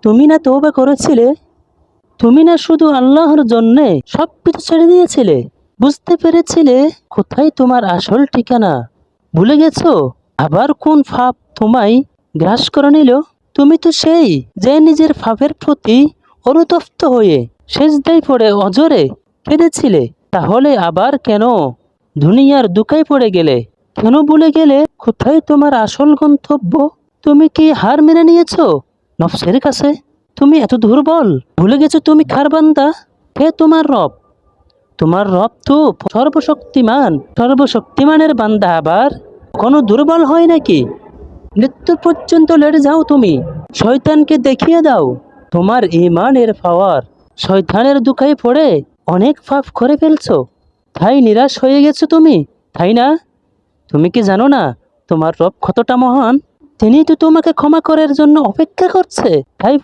তুমি না তওবা করেছিলে? তুমি না শুধু আল্লাহর জন্যে সবকিছু ছেড়ে দিয়েছিলে? বুঝতে পেরেছিলে কোথায় তোমার আসল ঠিকানা? ভুলে গেছো আবার কোন পাপ তোমায় গ্রাস করে নিল? তুমি তো সেই যে নিজের পাপের প্রতি অনুতপ্ত হয়ে সেজদায় পড়ে অজরে কেঁদেছিলে। তাহলে আবার কেন দুনিয়ার দুঃখায় পড়ে গেলে? কেন ভুলে গেলে কোথায় তোমার আসল গন্তব্য? তুমি কি হার মেনে নিয়েছো নফসের কাছে? তুমি এত দুর্বল? ভুলে গেছো তুমি কার বান্দা? কে তোমার রব? তোমার রব তো সর্বশক্তিমানের বান্দা। আবার কোনো দুর্বল হয় নাকি? মৃত্যু পর্যন্ত লড়ে যাও তুমি। শয়তানকে দেখিয়ে দাও তোমার ঈমানের পাওয়ার। শয়তানের দুঃখায় পড়ে অনেক পাপ করে ফেলছো, তাই নিরাশ হয়ে গেছো তুমি, তাই না? তুমি কি জানো না তোমার রব কতটা মহান? তিনি তো তোমাকে ক্ষমা করার জন্য অপেক্ষা করছে। তাই